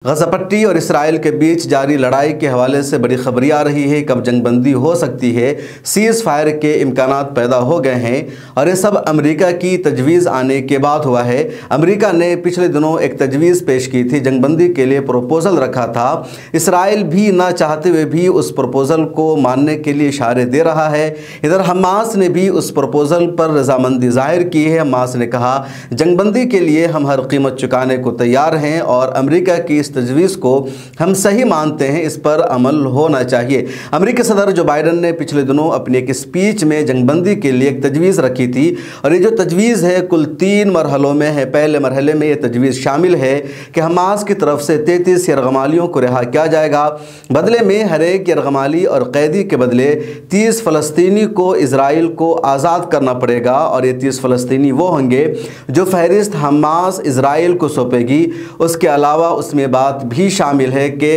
غزہ پٹی اور اسرائیل کے بیچ جاری لڑائی کے حوالے سے بڑی خبریں آ رہی ہے۔ کب جنگ بندی ہو سکتی ہے، سیز فائر کے امکانات پیدا ہو گئے ہیں، اور یہ سب امریکہ کی تجویز آنے کے بعد ہوا ہے۔ امریکہ نے پچھلے دنوں ایک تجویز پیش کی تھی، جنگ بندی کے لیے پروپوزل رکھا تھا۔ اسرائیل بھی نہ چاہتے ہوئے بھی اس پروپوزل کو ماننے کے لیے اشارے دے رہا ہے۔ ادھر حماس نے بھی اس پروپوزل پر رضامندی ظاہر کی ہے۔ حماس نے کہا جنگ بندی کے لیے ہم ہر قیمت چکانے کو تیار ہیں اور امریکہ کی تجویز کو ہم صحیح مانتے ہیں، اس پر عمل ہونا چاہیے۔ امریکی صدر جو بائیڈن نے پچھلے دنوں اپنی ایک سپیچ میں جنگ بندی کے لیے ایک تجویز رکھی تھی، اور یہ جو تجویز ہے کل 3 مرحلوں میں ہے۔ پہلے مرحلے میں یہ تجویز شامل ہے کہ حماس کی طرف سے 33 یرغمالیوں کو رہا کیا جائے گا، بدلے میں ہر ایک یرغمالی اور قیدی کے بدلے 30 فلسطینی کو اسرائیل کو آزاد کرنا پڑے گا، اور یہ 30 فلسطینی وہ ہوں گے جو فہرست حماس اسرائیل کو سونپے گی۔ اس کے علاوہ اس میں بات بھی شامل ہے کہ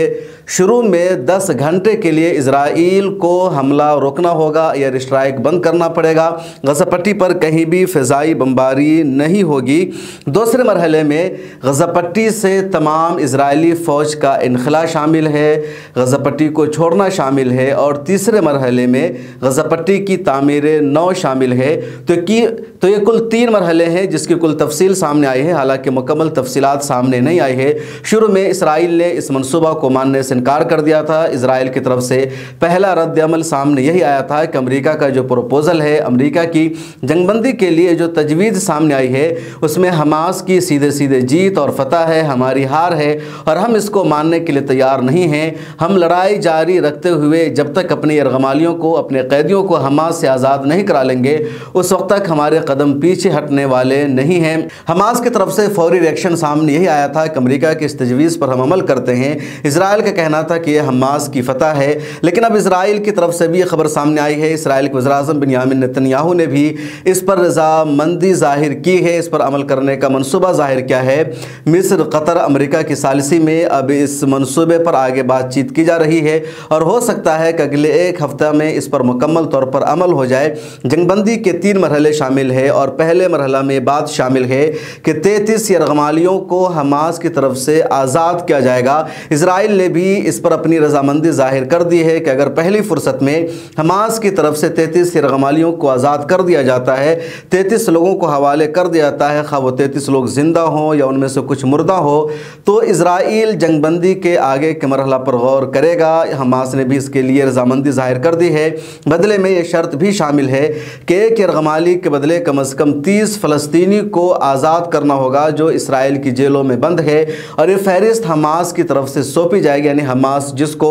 شروع میں 10 گھنٹے کے لیے اسرائیل کو حملہ روکنا ہوگا یا ایئر اسٹرائک بند کرنا پڑے گا۔ غزہ پٹی پر کہیں بھی فضائی بمباری نہیں ہوگی۔ دوسرے مرحلے میں غزہ پٹی سے تمام اسرائیلی فوج کا انخلاء شامل ہے، غزہ پٹی کو چھوڑنا شامل ہے، اور تیسرے مرحلے میں غزہ پٹی کی تعمیر نو شامل ہے۔ تو یہ کل 3 مرحلے ہیں جس کی کل تفصیل سامنے آئی ہے، حالانکہ مکمل تفصیلات سامنے نہیں آئی ہے۔ شروع میں اسرائیل نے اس منصوبہ کو ماننے سے انکار کر دیا تھا۔ اسرائیل کی طرف سے پہلا رد عمل سامنے یہی آیا تھا کہ امریکہ کا جو پروپوزل ہے، امریکہ کی جنگ بندی کے لیے جو تجویز سامنے آئی ہے، اس میں حماس کی سیدھے جیت اور فتح ہے، ہماری ہار ہے، اور ہم اس کو ماننے کے لیے تیار نہیں ہیں۔ ہم لڑائی جاری رکھتے ہوئے جب تک اپنے یرغمالیوں کو، اپنے قیدیوں کو حماس سے آزاد نہیں کرا لیں گے، اس وقت تک ہمارے قدم پیچھے ہٹنے والے نہیں ہیں۔ حماس کی طرف سے فوری ریئیکشن سامنے یہی آیا تھا کہ امریکہ کی اس تجویز پر ہم عمل کرتے ہیں۔ اسرائیل کا کہنا تھا کہ یہ حماس کی فتح ہے، لیکن اب اسرائیل کی طرف سے بھی یہ خبر سامنے آئی ہے۔ اسرائیل کے وزیر اعظم بنیامین نتنیاہو نے بھی اس پر رضامندی ظاہر کی ہے، اس پر عمل کرنے کا منصوبہ ظاہر کیا ہے۔ مصر، قطر، امریکہ کی ثالثی میں اب اس منصوبے پر آگے بات چیت کی جا رہی ہے، اور ہو سکتا ہے کہ اگلے 1 ہفتہ میں اس پر مکمل طور پر عمل ہو جائے۔ جنگ بندی کے 3 مرحلے شامل ہے، اور پہلے مرحلہ میں بات شامل ہے کہ 33 یرغمالیوں کو حماس کی طرف سے آزاد کیا جائے گا۔ اسرائیل نے بھی اس پر اپنی رضامندی ظاہر کر دی ہے کہ اگر پہلی فرصت میں حماس کی طرف سے 33 یرغمالیوں کو آزاد کر دیا جاتا ہے، 33 لوگوں کو حوالے کر دیا جاتا ہے، خواہ وہ 33 لوگ زندہ ہوں یا ان میں سے کچھ مردہ ہو، تو اسرائیل جنگ بندی کے آگے کے مرحلہ پر غور کرے گا۔ حماس نے بھی اس کے لیے رضامندی ظاہر کر دی ہے۔ بدلے میں یہ شرط بھی شامل ہے کہ ایک یرغمالی کے بدلے کم از کم 30 فلسطینی کو آزاد کرنا ہوگا جو اسرائیل کی جیلوں میں بند ہے، اور یہ فہرست حماس کی طرف سے سونپی جائے گی، یعنی حماس جس کو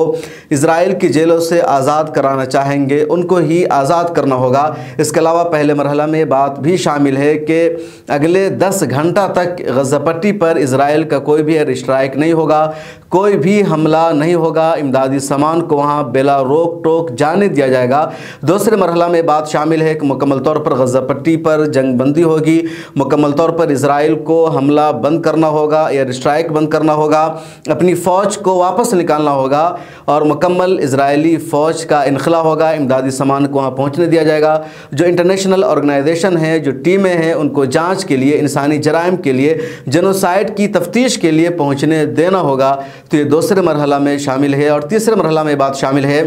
اسرائیل کی جیلوں سے آزاد کرانا چاہیں گے ان کو ہی آزاد کرنا ہوگا۔ اس کے علاوہ پہلے مرحلہ میں بات بھی شامل ہے کہ اگلے 10 گھنٹہ تک غزہ پٹی پر اسرائیل کا کوئی بھی ایئر اسٹرائک نہیں ہوگا، کوئی بھی حملہ نہیں ہوگا، امدادی سامان کو وہاں بلا روک ٹوک جانے دیا جائے گا۔ دوسرے مرحلہ میں بات شامل ہے کہ مکمل طور پر غزہ پٹی پر جنگ بندی ہوگی، مکمل طور پر اسرائیل کو حملہ بند کرنا ہوگا، ایئر اسٹرائک بند کرنا ہوگا، اپنی فوج کو واپس نکالنا ہوگا، اور مکمل اسرائیلی فوج کا انخلاء ہوگا، امدادی سامان کو وہاں پہنچنے دیا جائے گا۔ جو انٹرنیشنل آرگنائزیشن ہیں، جو ٹیمیں ہیں، ان کو جانچ کے لیے، انسانی جرائم کے لیے، جنوسائیڈ کی تفتیش کے لیے پہنچنے دینا ہوگا۔ تو یہ دوسرے مرحلہ میں شامل ہے، اور تیسرے مرحلہ میں بات شامل ہے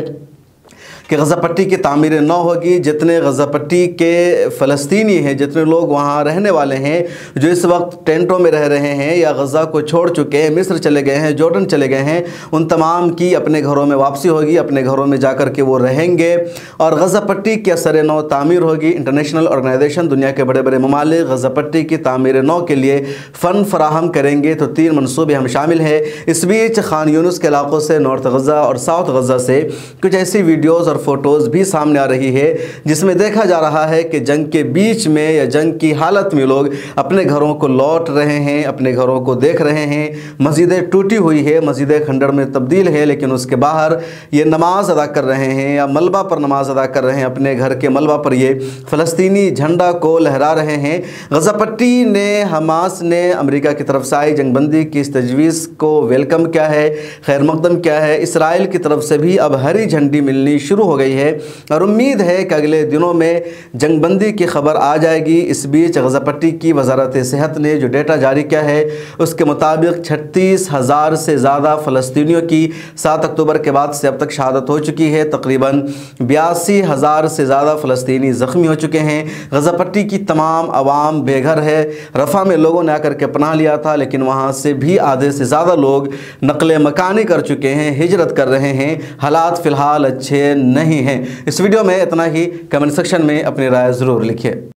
کہ غزہ پٹی کی تعمیر نو ہوگی۔ جتنے غزہ پٹی کے فلسطینی ہیں، جتنے لوگ وہاں رہنے والے ہیں، جو اس وقت ٹینٹوں میں رہ رہے ہیں یا غزہ کو چھوڑ چکے ہیں، مصر چلے گئے ہیں، جارڈن چلے گئے ہیں، ان تمام کی اپنے گھروں میں واپسی ہوگی، اپنے گھروں میں جا کر کے وہ رہیں گے، اور غزہ پٹی کی اثر نو تعمیر ہوگی۔ انٹرنیشنل آرگنائزیشن، دنیا کے بڑے بڑے ممالک غزہ پٹی کی تعمیر نو کے لیے فنڈ فراہم کریں گے۔ تو 3 منصوبے ہم شامل ہیں۔ اس بیچ خان یونس کے علاقوں سے، نارتھ غزہ اور ساؤتھ غزہ سے کچھ ایسی ویڈیوز اور فوٹوز بھی سامنے آ رہی ہے جس میں دیکھا جا رہا ہے کہ جنگ کے بیچ میں یا جنگ کی حالت میں لوگ اپنے گھروں کو لوٹ رہے ہیں، اپنے گھروں کو دیکھ رہے ہیں۔ مسجدیں ٹوٹی ہوئی ہے، مسجدیں کھنڈر میں تبدیل ہے، لیکن اس کے باہر یہ نماز ادا کر رہے ہیں یا ملبہ پر نماز ادا کر رہے ہیں، اپنے گھر کے ملبہ پر یہ فلسطینی جھنڈا کو لہرا رہے ہیں۔ غزہ پٹی نے، حماس نے امریکہ کی طرف سے آئی جنگ بندی کی اس تجویز کو ویلکم کیا ہے، خیر مقدم کیا ہے۔ اسرائیل کی طرف سے بھی اب ہری جھنڈی ملنی شروع شروع ہو گئی ہے اور امید ہے کہ اگلے دنوں میں جنگ بندی کی خبر آ جائے گی۔ اس بیچ غزہ پٹی کی وزارت صحت نے جو ڈیٹا جاری کیا ہے اس کے مطابق 36,000 سے زیادہ فلسطینیوں کی 7 اکتوبر کے بعد سے اب تک شہادت ہو چکی ہے۔ تقریباً 82,000 سے زیادہ فلسطینی زخمی ہو چکے ہیں۔ غزہ پٹی کی تمام عوام بے گھر ہے۔ رفح میں لوگوں نے آ کر کے پناہ لیا تھا، لیکن وہاں سے بھی آدھے سے زیادہ لوگ نقل مکانی کر چکے ہیں، ہجرت کر رہے ہیں۔ حالات فی الحال اچھے نہیں ہیں۔ اس ویڈیو میں اتنا ہی۔ کمنٹ سیکشن میں اپنی رائے ضرور لکھیے۔